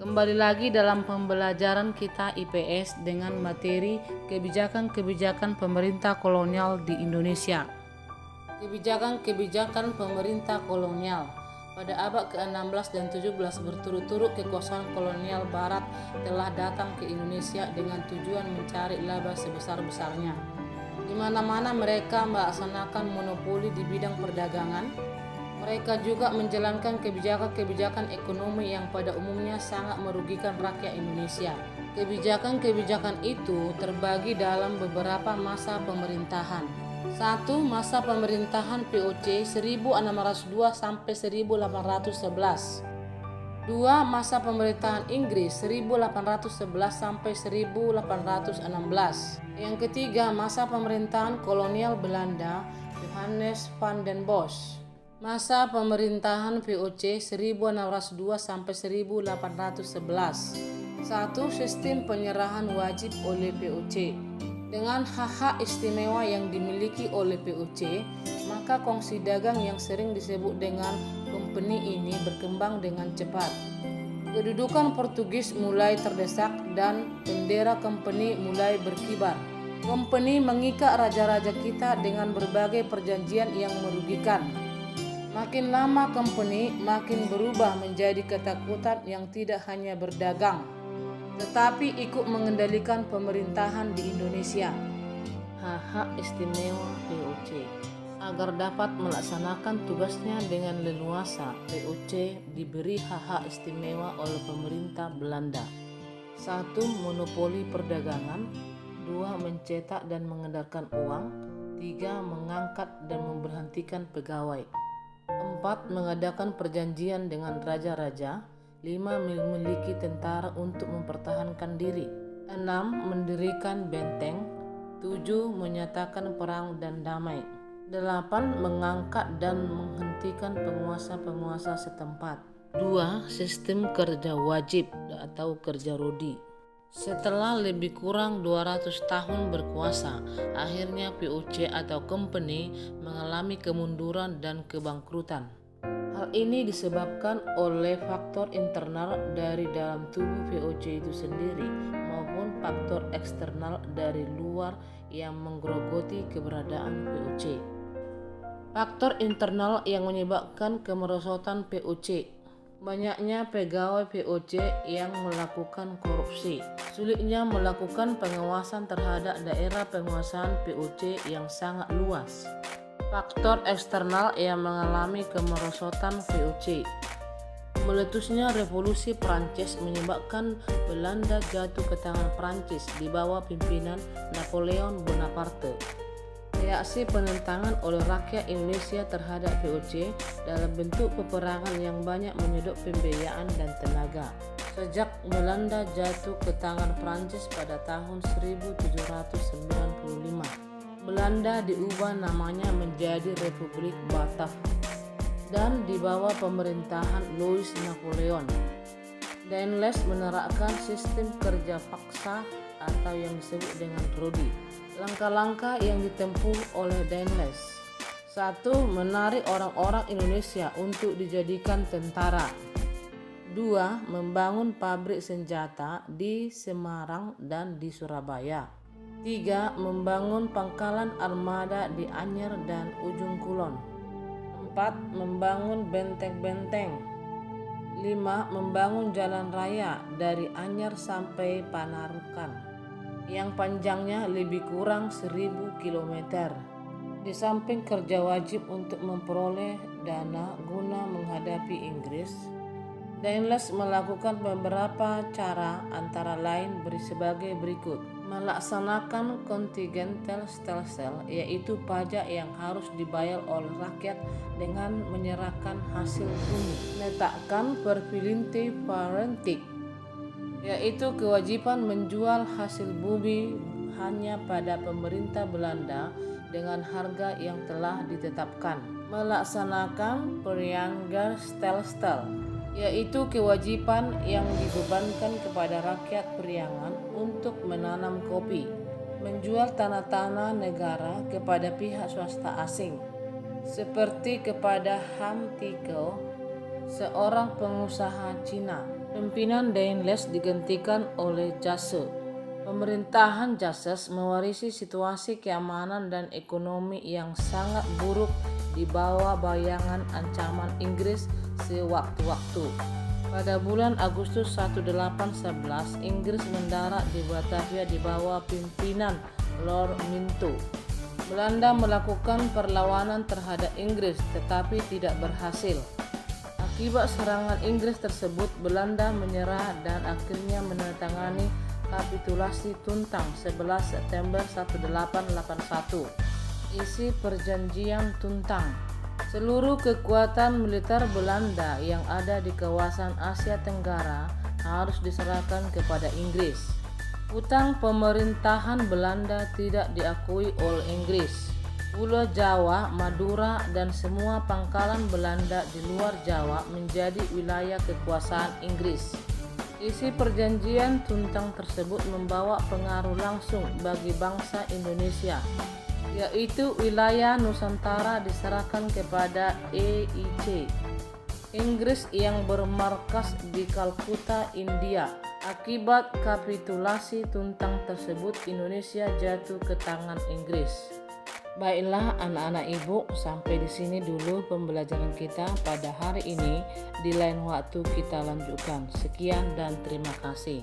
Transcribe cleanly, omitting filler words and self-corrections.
Kembali lagi dalam pembelajaran kita IPS dengan materi kebijakan-kebijakan pemerintah kolonial di Indonesia. Kebijakan-kebijakan pemerintah kolonial. Pada abad ke-16 dan 17 berturut-turut kekuasaan kolonial barat telah datang ke Indonesia dengan tujuan mencari laba sebesar-besarnya. Di mana-mana mereka melaksanakan monopoli di bidang perdagangan. Mereka juga menjalankan kebijakan-kebijakan ekonomi yang pada umumnya sangat merugikan rakyat Indonesia. Kebijakan-kebijakan itu terbagi dalam beberapa masa pemerintahan. 1. Masa pemerintahan POC 1602 sampai 1811. 2. Masa pemerintahan Inggris 1811 sampai 1816. Yang ketiga, masa pemerintahan kolonial Belanda Johannes van den Bosch. Masa pemerintahan VOC 1602 sampai 1811. 1. Sistem penyerahan wajib oleh VOC. Dengan hak-hak istimewa yang dimiliki oleh VOC, maka kongsi dagang yang sering disebut dengan company ini berkembang dengan cepat. Kedudukan Portugis mulai terdesak dan bendera company mulai berkibar. Company mengikat raja-raja kita dengan berbagai perjanjian yang merugikan. Makin lama company makin berubah menjadi ketakutan yang tidak hanya berdagang, tetapi ikut mengendalikan pemerintahan di Indonesia. Hak-hak istimewa VOC. Agar dapat melaksanakan tugasnya dengan leluasa, VOC diberi hak-hak istimewa oleh pemerintah Belanda. 1. Monopoli perdagangan. 2. Mencetak dan mengedarkan uang. 3. Mengangkat dan memberhentikan pegawai. 4. Mengadakan perjanjian dengan raja-raja. 5. Memiliki tentara untuk mempertahankan diri. 6. Mendirikan benteng. 7. Menyatakan perang dan damai. 8. Mengangkat dan menghentikan penguasa-penguasa setempat. 2. Sistem kerja wajib atau kerja rodi. Setelah lebih kurang 200 tahun berkuasa, akhirnya VOC atau company mengalami kemunduran dan kebangkrutan. Hal ini disebabkan oleh faktor internal dari dalam tubuh VOC itu sendiri maupun faktor eksternal dari luar yang menggerogoti keberadaan VOC. Faktor internal yang menyebabkan kemerosotan VOC. Banyaknya pegawai VOC yang melakukan korupsi. Sulitnya melakukan pengawasan terhadap daerah penguasaan VOC yang sangat luas. Faktor eksternal yang mengalami kemerosotan VOC. Meletusnya revolusi Prancis menyebabkan Belanda jatuh ke tangan Prancis di bawah pimpinan Napoleon Bonaparte. Reaksi penentangan oleh rakyat Indonesia terhadap VOC dalam bentuk peperangan yang banyak menyedot pembiayaan dan tenaga. Sejak Belanda jatuh ke tangan Prancis pada tahun 1795, Belanda diubah namanya menjadi Republik Batav dan di bawah pemerintahan Louis Napoleon. Daendels menerapkan sistem kerja paksa atau yang disebut dengan rodi. Langkah-langkah yang ditempuh oleh Daendels. 1. Menarik orang-orang Indonesia untuk dijadikan tentara. 2. Membangun pabrik senjata di Semarang dan di Surabaya. 3. Membangun pangkalan armada di Anyer dan Ujung Kulon. 4. Membangun benteng-benteng. 5. Membangun jalan raya dari Anyer sampai Panarukan yang panjangnya lebih kurang 1000 km. Di samping kerja wajib untuk memperoleh dana guna menghadapi Inggris, Daendels melakukan beberapa cara antara lain sebagai berikut. Melaksanakan kontingental stelsel, yaitu pajak yang harus dibayar oleh rakyat dengan menyerahkan hasil bumi. Letakkan pervilinte parentik, yaitu kewajiban menjual hasil bumi hanya pada pemerintah Belanda dengan harga yang telah ditetapkan. Melaksanakan Priangerstelsel, yaitu kewajiban yang dibebankan kepada rakyat Priangan untuk menanam kopi. Menjual tanah-tanah negara kepada pihak swasta asing, seperti kepada Ham Tico, seorang pengusaha Cina. Pimpinan Daendels digantikan oleh Jase. Pemerintahan Jases mewarisi situasi keamanan dan ekonomi yang sangat buruk di bawah bayangan ancaman Inggris sewaktu-waktu. Pada bulan Agustus 1811, Inggris mendarat di Batavia di bawah pimpinan Lord Minto. Belanda melakukan perlawanan terhadap Inggris tetapi tidak berhasil. Akibat serangan Inggris tersebut, Belanda menyerah dan akhirnya menandatangani kapitulasi Tuntang 11 September 1881. Isi perjanjian Tuntang: seluruh kekuatan militer Belanda yang ada di kawasan Asia Tenggara harus diserahkan kepada Inggris. Hutang pemerintahan Belanda tidak diakui oleh Inggris. Pulau Jawa, Madura, dan semua pangkalan Belanda di luar Jawa menjadi wilayah kekuasaan Inggris. Isi perjanjian Tuntang tersebut membawa pengaruh langsung bagi bangsa Indonesia, yaitu wilayah Nusantara diserahkan kepada EIC, Inggris yang bermarkas di Kalkuta, India. Akibat kapitulasi Tuntang tersebut, Indonesia jatuh ke tangan Inggris. Baiklah anak-anak ibu, sampai di sini dulu pembelajaran kita pada hari ini. Di lain waktu kita lanjutkan. Sekian dan terima kasih.